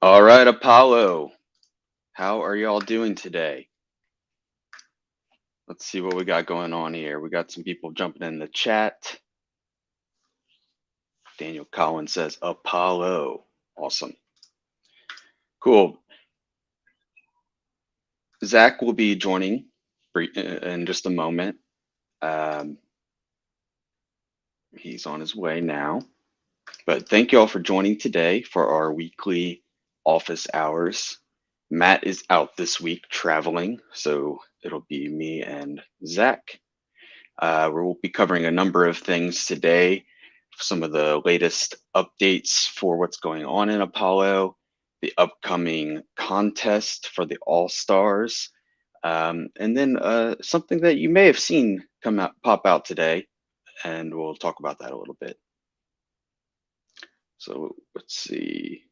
All right, Apollo, how are y'all doing today? Let's see what we got going on here. We got some people jumping in the chat. Daniel Collins says Apollo. Awesome. Cool. Zach will be joining in just a moment. He's on his way now. But thank you all for joining today for our weekly office hours. Matt is out this week traveling, so it'll be me and Zach. We'll be covering a number of things today, some of the latest updates for what's going on in Apollo, the upcoming contest for the All-Stars, and then something that you may have seen pop out today, and we'll talk about that a little bit. So let's see.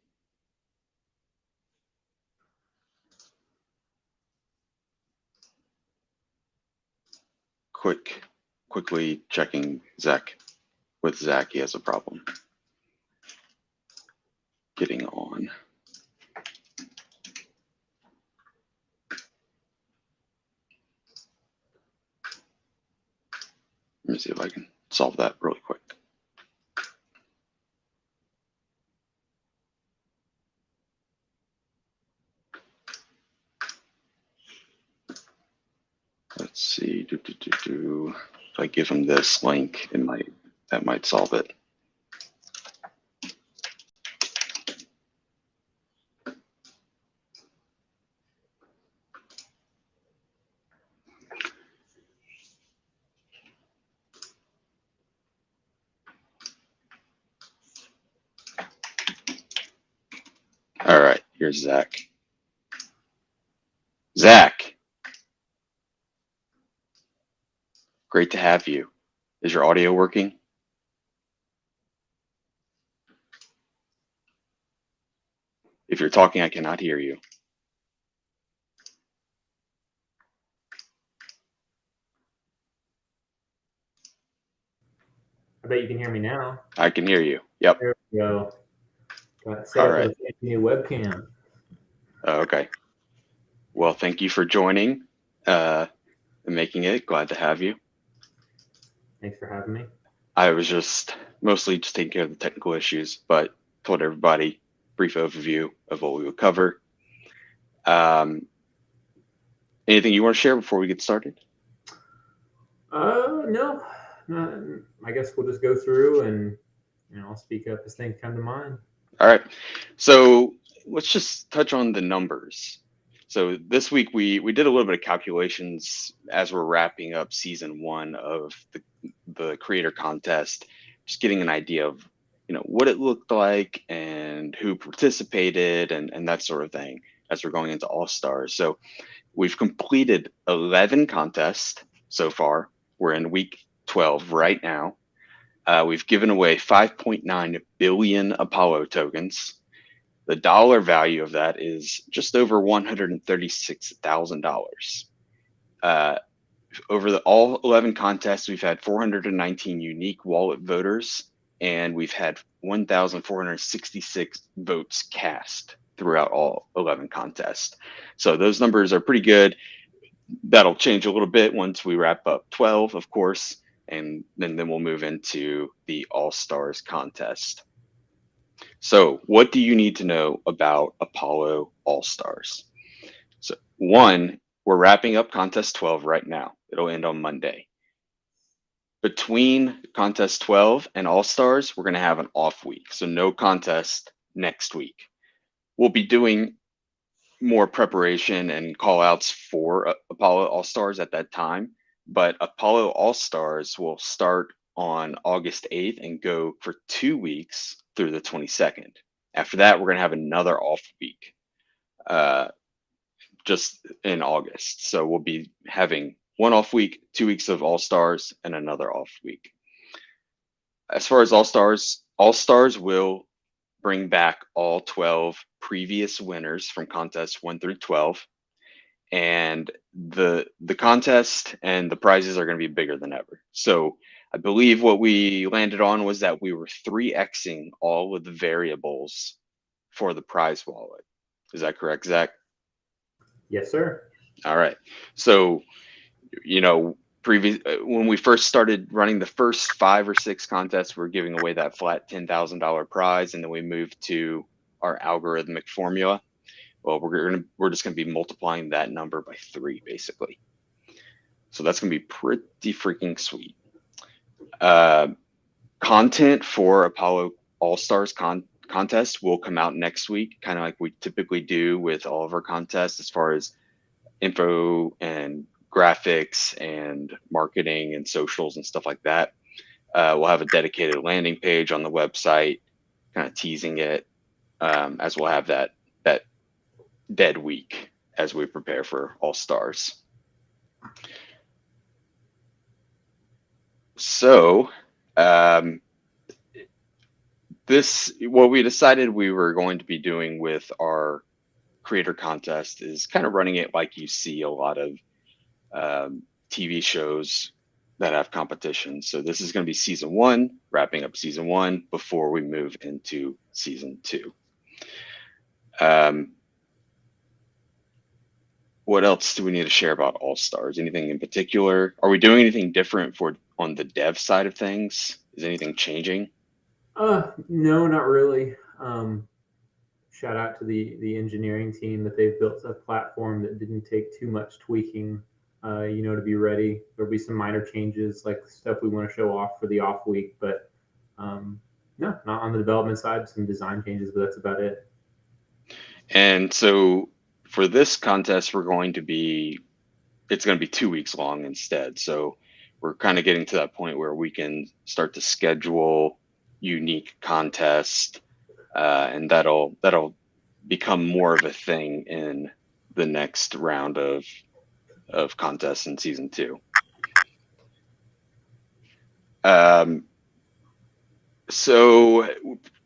Quickly checking Zach. With Zach, he has a problem getting on. Let me see if I can solve that really quick. Let's see. If I give him this link, that might solve it. All right, here's Zach. Zach, great to have you. Is your audio working? If you're talking, I cannot hear you. I bet you can hear me now. I can hear you. Yep. There we go. Got to set up with a new webcam. Okay. Well, thank you for joining and making it. Glad to have you. Thanks for having me. I was mostly just taking care of the technical issues, but told everybody brief overview of what we would cover. Anything you want to share before we get started? No. I guess we'll just go through and I'll speak up as things come to mind. All right. So let's just touch on the numbers. So this week we did a little bit of calculations as we're wrapping up season 1 of the creator contest, just getting an idea of what it looked like and who participated and that sort of thing as we're going into All Stars. So we've completed 11 contests so far. We're in week 12 right now. We've given away 5.9 billion Apollo tokens. The dollar value of that is just over $136,000. Over all 11 contests, we've had 419 unique wallet voters, and we've had 1,466 votes cast throughout all 11 contests. So those numbers are pretty good. That'll change a little bit once we wrap up 12, of course, and then we'll move into the All-Stars contest. So what do you need to know about Apollo All-Stars? So 1, we're wrapping up contest 12 right now. It'll end on Monday. Between contest 12 and All-Stars, we're going to have an off week. So no contest next week. We'll be doing more preparation and call outs for Apollo All-Stars at that time. But Apollo All-Stars will start on August 8th and go for 2 weeks through the 22nd. After that, we're going to have another off week just in August. So we'll be having 1 off week, 2 weeks of All-Stars, and another off week. As far as All-Stars will bring back all 12 previous winners from contests 1 through 12. And the contest and the prizes are going to be bigger than ever. So I believe what we landed on was that we were 3xing all of the variables for the prize wallet. Is that correct, Zach? Yes, sir. All right. So, previous when we first started running the first 5 or 6 contests, we were giving away that flat $10,000 prize, and then we moved to our algorithmic formula. Well, we're just gonna be multiplying that number by 3, basically. So that's gonna be pretty freaking sweet. Content for Apollo All Stars contest will come out next week, kind of like we typically do with all of our contests, as far as info and graphics and marketing and socials and stuff like that. We'll have a dedicated landing page on the website, kind of teasing it, as we'll have that dead week as we prepare for All Stars. So, what we decided we were going to be doing with our creator contest is kind of running it like you see a lot of TV shows that have competitions. So this is going to be season 1, wrapping up season 1 before we move into season 2. What else do we need to share about All Stars? Anything in particular? Are we doing anything different on the dev side of things? Is anything changing? No, not really. Shout out to the engineering team that they've built a platform that didn't take too much tweaking, to be ready. There'll be some minor changes, like stuff we want to show off for the off week, but no, not on the development side. Some design changes, but that's about it. And so for this contest, it's going to be 2 weeks long instead. So we're kind of getting to that point where we can start to schedule unique contests, and that'll become more of a thing in the next round of contests in season 2. So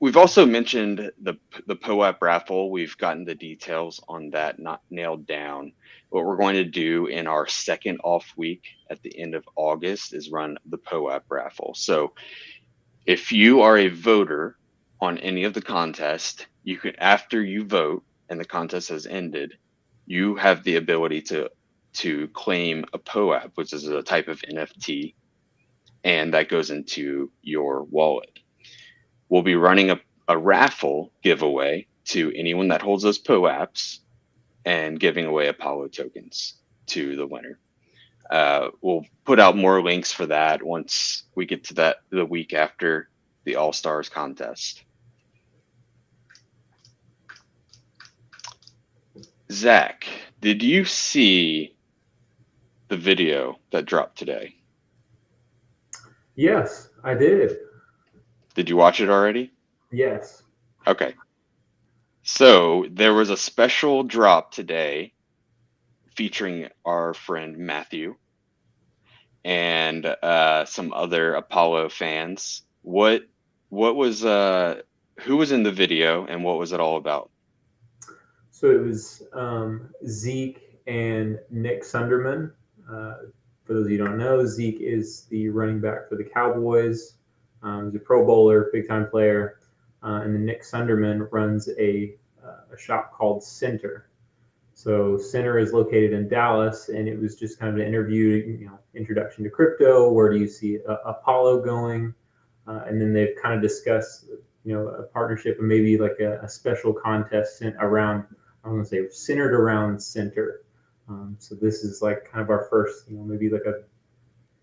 we've also mentioned the POAP raffle. We've gotten the details on that not nailed down. What we're going to do in our second off week at the end of August is run the POAP raffle. So if you are a voter on any of the contests, you can, after you vote and the contest has ended, you have the ability to claim a POAP, which is a type of NFT, and that goes into your wallet. We'll be running a raffle giveaway to anyone that holds those POAPs and giving away Apollo tokens to the winner. We'll put out more links for that once we get to the week after the All Stars contest. Zach, did you see the video that dropped today? Yes, I did. Did you watch it already? Yes. Okay. So there was a special drop today featuring our friend Matthew and some other Apollo fans. What was who was in the video and what was it all about? So it was Zeke and Nick Sunderman. For those of you who don't know, Zeke is the running back for the Cowboys. He's a Pro Bowler, big time player. And then Nick Sunderman runs a shop called Center. So Center is located in Dallas, and it was just kind of an interview, introduction to crypto. Where do you see Apollo going? And then they've kind of discussed, a partnership and maybe like a special contest around, I'm going to say centered around Center. So this is like kind of our first, maybe like a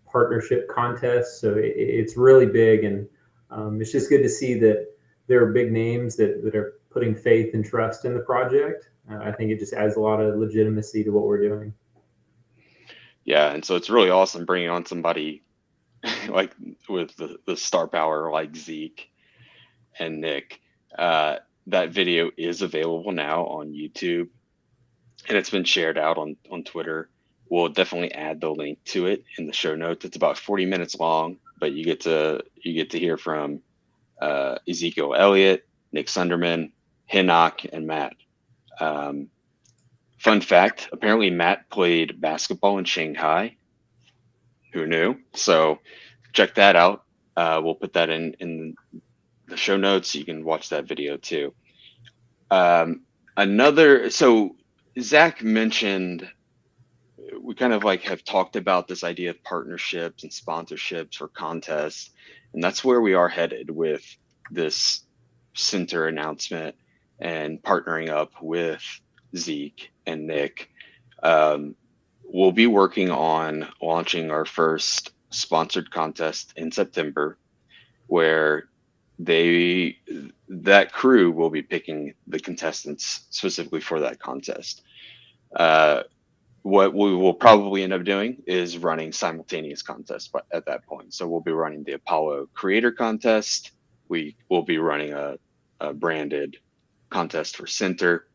partnership contest. So it's really big, and it's just good to see that there are big names that are putting faith and trust in the project. I think it just adds a lot of legitimacy to what we're doing. Yeah, and so it's really awesome bringing on somebody like with the star power like Zeke and Nick. That video is available now on YouTube, and it's been shared out on Twitter. We'll definitely add the link to it in the show notes. It's about 40 minutes long, but you get to hear from Ezekiel Elliott, Nick Sunderman, Hinnock, and Matt. Fun fact, apparently Matt played basketball in Shanghai. Who knew? So check that out. We'll put that in the show notes. You can watch that video too. Um, another, so Zach mentioned we kind of like have talked about this idea of partnerships and sponsorships or contests, and that's where we are headed with this center announcement and partnering up with Zeke and Nick. Um, we'll be working on launching our first sponsored contest in September, where they that crew will be picking the contestants specifically for that contest. Uh, what we will probably end up doing is running simultaneous contests at that point. So we'll be running the Apollo Creator Contest. We will be running a branded contest for Center,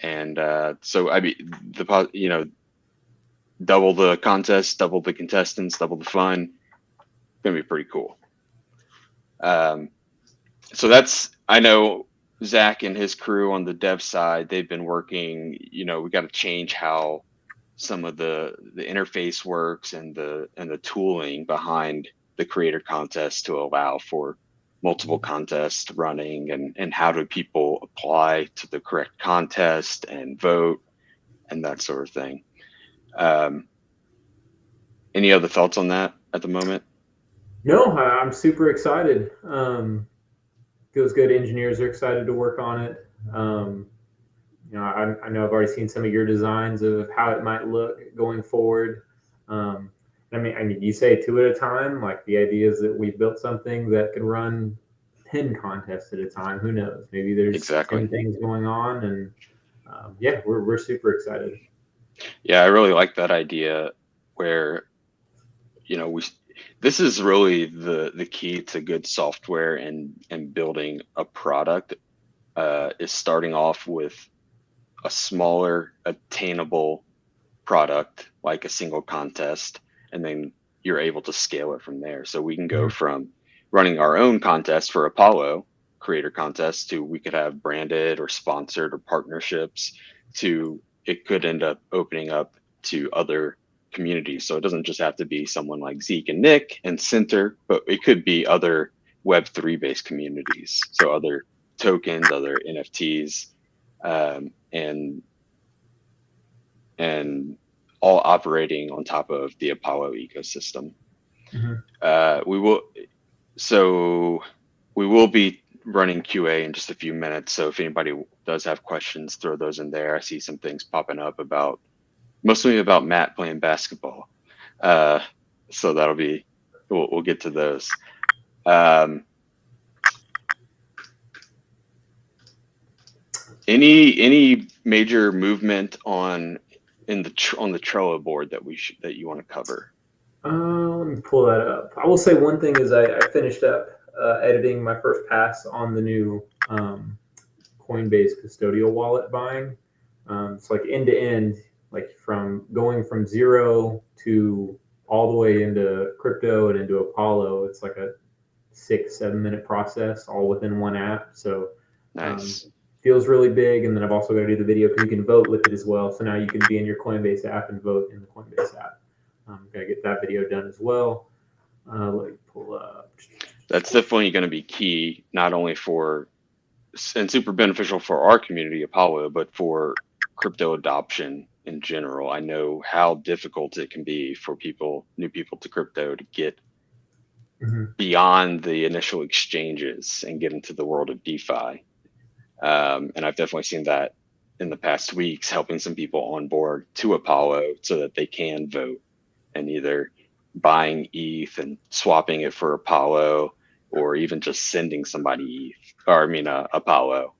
and so I mean double the contest, double the contestants, double the fun. Gonna be pretty cool. Um, so that's I know Zach and his crew on the dev side. They've been working. We got to change how some of the interface works and the tooling behind the creator contest to allow for multiple contests running and how do people apply to the correct contest and vote and that sort of thing. Um, any other thoughts on that at the moment? No, I'm super excited. Feels good. Engineers are excited to work on it. I know I've already seen some of your designs of how it might look going forward. Um, I mean, you say two at a time. Like the idea is that we built something that can run 10 contests at a time. Who knows? Maybe there's Exactly. 10 things going on, and yeah, we're super excited. Yeah, I really like that idea where we this is really the key to good software and building a product is starting off with a smaller attainable product like a single contest, and then you're able to scale it from there. So we can go Mhm. from running our own contest for Apollo creator contest to we could have branded or sponsored or partnerships to it could end up opening up to other communities. So it doesn't just have to be someone like Zeke and Nick and Center, but it could be other Web3 based communities. So other tokens, other NFTs, and and all operating on top of the Apollo ecosystem. Mhm. We will so we will be running QA in just a few minutes. So if anybody does have questions, throw those in there. I see some things popping up about mostly about Matt playing basketball. Uh, so that'll be we'll get to those. Um, any major movement on the Trello board that you want to cover? Let me pull that up. I will say one thing is I finished up editing my first pass on the new Coinbase custodial wallet buying. It's like end to end, like from going from zero to all the way into crypto and into Apollo. It's like a 6, 7 minute process all within one app. So um, Nice. feels really big. And then I've also got to do the video because you can vote with it as well. So now you can be in your Coinbase app and vote in the Coinbase app. Gotta get that video done as well. Let me pull up. That's definitely going to be key, not only for and super beneficial for our community, Apollo, but for crypto adoption in general. I know how difficult it can be for new people to crypto to get Mhm. beyond the initial exchanges and get into the world of DeFi. And I've definitely seen that in the past weeks, helping some people on board to Apollo so that they can vote and either buying ETH and swapping it for Apollo, or even just sending somebody ETH, or I mean Apollo.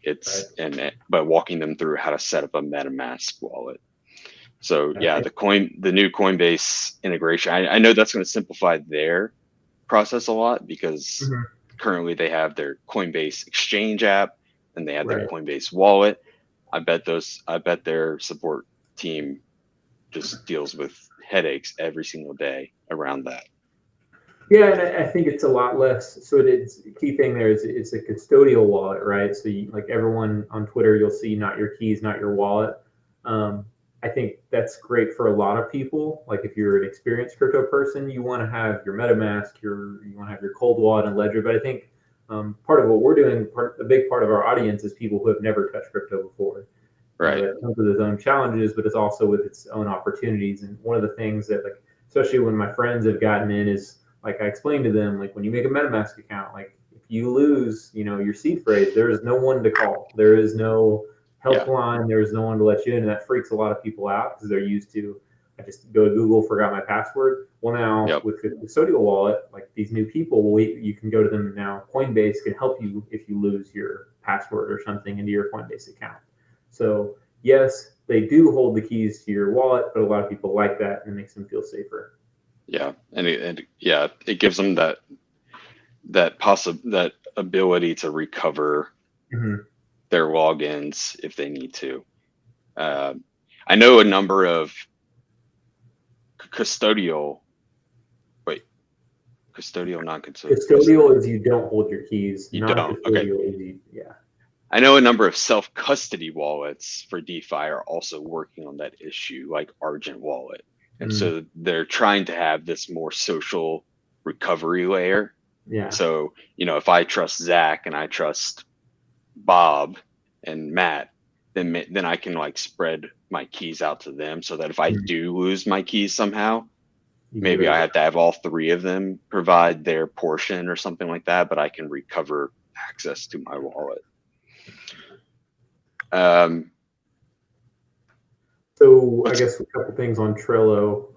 Right. But walking them through how to set up a MetaMask wallet. So yeah, Right. the new Coinbase integration. I know that's going to simplify their process a lot because Mhm. currently they have their Coinbase Exchange app and they have their Right. Coinbase wallet. I bet their support team just deals with headaches every single day around that. Yeah, and I think it's a lot less. So it's the key thing there is it's a custodial wallet, right? So like everyone on Twitter, you'll see not your keys, not your wallet. Um, I think that's great for a lot of people. Like if you're an experienced crypto person, you want to have your MetaMask, you want to have your cold wallet and Ledger. But I think part of what we're doing, a big part of our audience is people who have never touched crypto before. Right. That comes with its own challenges, but it's also with its own opportunities. And one of the things that, like, especially when my friends have gotten in, is like I explained to them, like when you make a MetaMask account, like if you lose, your seed phrase, there is no one to call. There is no Yeah. helpline. There is no one to let you in, and that freaks a lot of people out because they're used to. I just go to Google, forgot my password. Well, now Yep. with the Custodial wallet, like these new people, you can go to them now. Coinbase can help you if you lose your password or something into your Coinbase account. So yes, they do hold the keys to your wallet, but a lot of people like that, and it makes them feel safer. Yeah. And it gives them that ability to recover their logins if they need to. I know a number of custodial, non-custodial. Custodial is you don't hold your keys. You don't. Okay. Non-custodial is yeah. I know a number of self-custody wallets for DeFi are also working on that issue, like Argent Wallet. And so they're trying to have this more social recovery layer. Yeah. So, if I trust Zach and I trust Bob and Matt, then I can like spread my keys out to them so that if I do lose my keys somehow, maybe I have to have all three of them provide their portion or something like that, but I can recover access to my wallet. So I guess a couple things on Trello.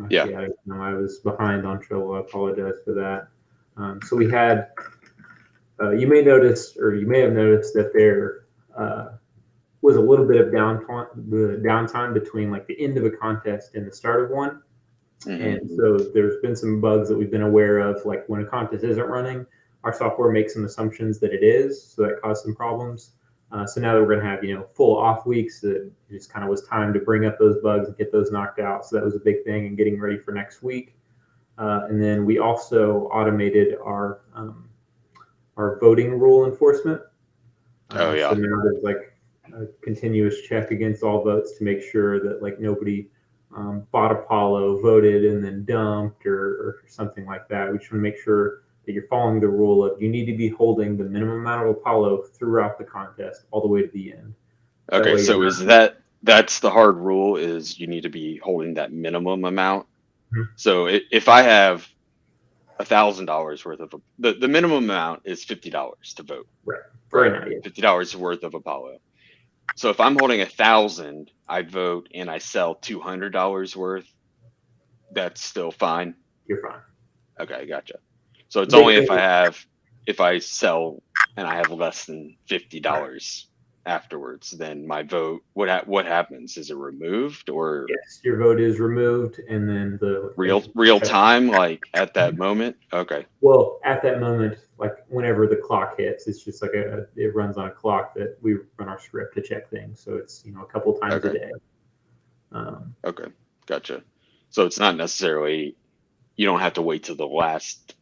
Yeah. I was behind on Trello. I apologize for that. So we had, you may notice, or you may have noticed that there was a little bit of downtime between like the end of a contest and the start of one. And so there's been some bugs that we've been aware of, like when a contest isn't running, our software makes some assumptions that it is, so that caused some problems. So now that we're going to have, full off weeks, it just kind of was time to bring up those bugs and get those knocked out. So that was a big thing in getting ready for next week. And then we also automated our voting rule enforcement. So now there's like a continuous check against all votes to make sure that like nobody bought Apollo, voted, and then dumped or something like that. We just want to make sure that you're following the rule of you need to be holding the minimum amount of Apollo throughout the contest all the way to the end. Okay, so that's the hard rule, is you need to be holding that minimum amount. So if I have $1,000 worth of the minimum amount is $50 to vote. Right. $50 worth of Apollo. So if I'm holding 1,000, I vote and I sell $200 worth, that's still fine. You're fine. Okay, gotcha. So it's only if I sell and I have less than $50 afterwards, then my vote, what happens? Is it removed or? Yes, your vote is removed, and then the real time, like at that moment. Okay. Well, at that moment, like whenever the clock hits, it's just like it runs on a clock that we run our script to check things. So it's a couple times a day. Okay, gotcha. So it's not necessarily, you don't have to wait till the last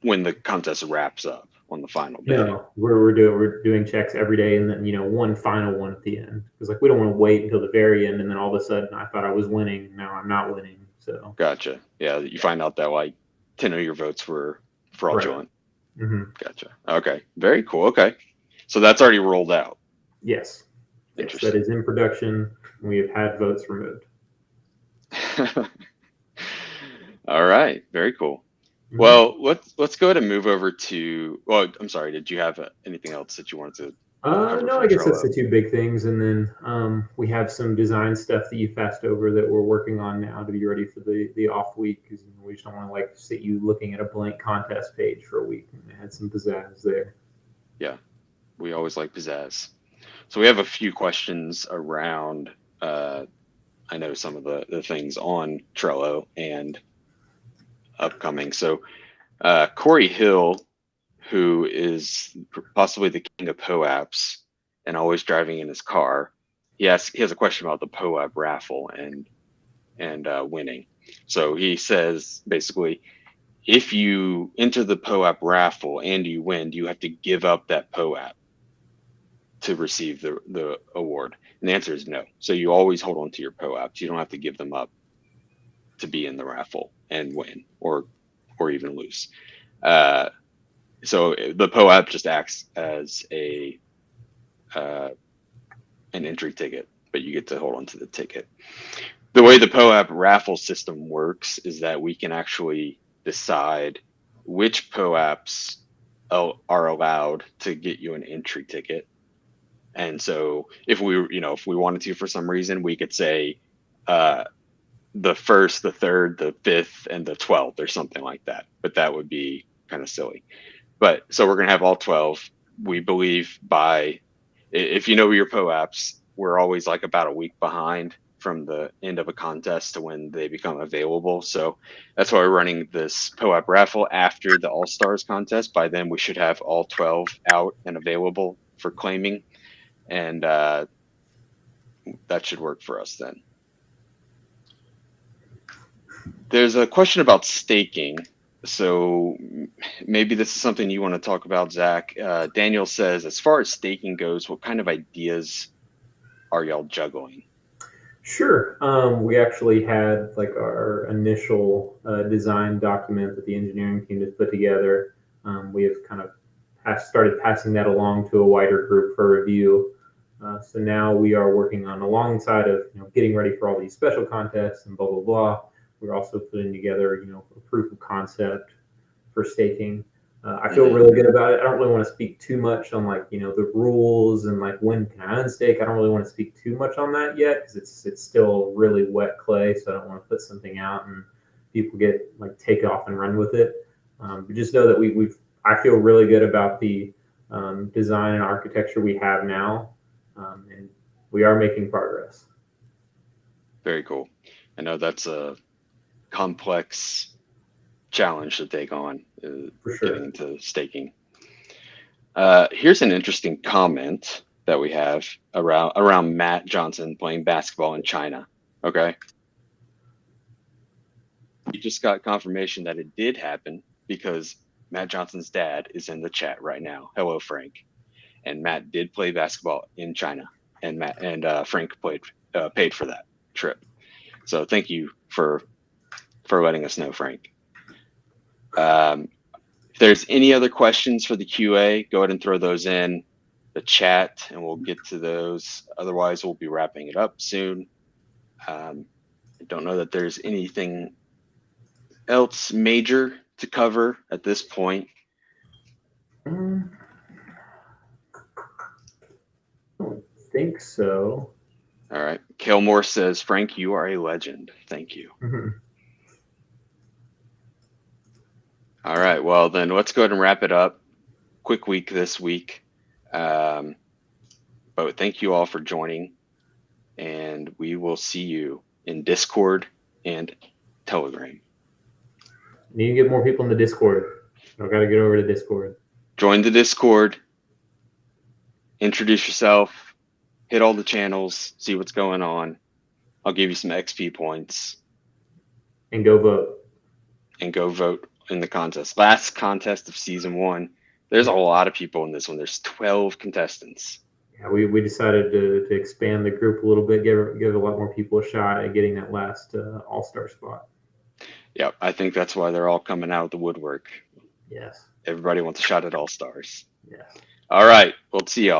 when the contest wraps up on the final day. No, we're doing checks every day, and then one final one at the end, because like we don't want to wait until the very end, and then all of a sudden I thought I was winning, and now I'm not winning. So gotcha. Yeah, you find out that like 10 of your votes were fraudulent. Right. Gotcha. Okay, very cool. Okay, so that's already rolled out. Yes, that is in production. We have had votes removed. All right, very cool. Well, let's go ahead and move over to. Well, I'm sorry. Did you have anything else that you wanted to? No, I guess that's the two big things, and then we have some design stuff that you passed over that we're working on now to be ready for the off week, because we just don't want to like sit you looking at a blank contest page for a week. And it had some pizzazz there. Yeah, we always like pizzazz. So we have a few questions around. I know some of the things on Trello and upcoming. So Corey Hill, who is possibly the king of POAPs and always driving in his car, he has a question about the POAP raffle and winning. So he says basically, if you enter the POAP raffle and you win, you have to give up that POAP to receive the award. And the answer is no. So you always hold on to your POAPs. You don't have to give them up to be in the raffle and win or even lose. So the POAP just acts as a an entry ticket, but you get to hold on to the ticket. The way the POAP raffle system works is that we can actually decide which POAPs are allowed to get you an entry ticket. And so if we wanted to for some reason, we could say uh, the first, the third, the fifth, and the 12th or something like that. But that would be kind of silly. But so we're going to have all 12. We believe if you know your POAPs, we're always like about a week behind from the end of a contest to when they become available. So that's why we're running this POAP raffle after the All Stars contest. By then, we should have all 12 out and available for claiming. And that should work for us then. There's a question about staking. So maybe this is something you want to talk about, Zach. Daniel says, as far as staking goes, what kind of ideas are y'all juggling? Sure. We actually had like our initial design document that the engineering team has put together. We have kind of started passing that along to a wider group for review. So now we are working on, alongside of getting ready for all these special contests and blah blah blah. We're also putting together a proof of concept for staking. I feel really good about it. I don't really want to speak too much on the rules and like when can I unstake. I don't really want to speak too much on that yet because it's still really wet clay. So I don't want to put something out and people get like take off and run with it. But just know that I feel really good about the design and architecture we have now, and we are making progress. Very cool. I know that's a complex challenge to take on, For sure. getting into staking. Here's an interesting comment that we have around Matt Johnson playing basketball in China. Okay. We just got confirmation that it did happen because Matt Johnson's dad is in the chat right now. Hello, Frank. And Matt did play basketball in China, and Frank paid for that trip. So thank you for letting us know, Frank. If there's any other questions for the QA, go ahead and throw those in the chat, and we'll get to those. Otherwise, we'll be wrapping it up soon. I don't know that there's anything else major to cover at this point. I don't think so. All right. Kilmore says, Frank, you are a legend. Thank you. All right. Well, then let's go ahead and wrap it up. Quick week this week. But thank you all for joining. And we will see you in Discord and Telegram. Need to get more people in the Discord. I got to get over to Discord. Join the Discord. Introduce yourself. Hit all the channels. See what's going on. I'll give you some XP points. And go vote. And go vote in the contest. Last contest of season 1. There's a lot of people in this one. There's 12 contestants. Yeah, we decided to expand the group a little bit, give a lot more people a shot at getting that last all-star spot. Yeah, I think that's why they're all coming out of the woodwork. Yes. Everybody wants a shot at all-stars. Yes. All right. We'll see y'all.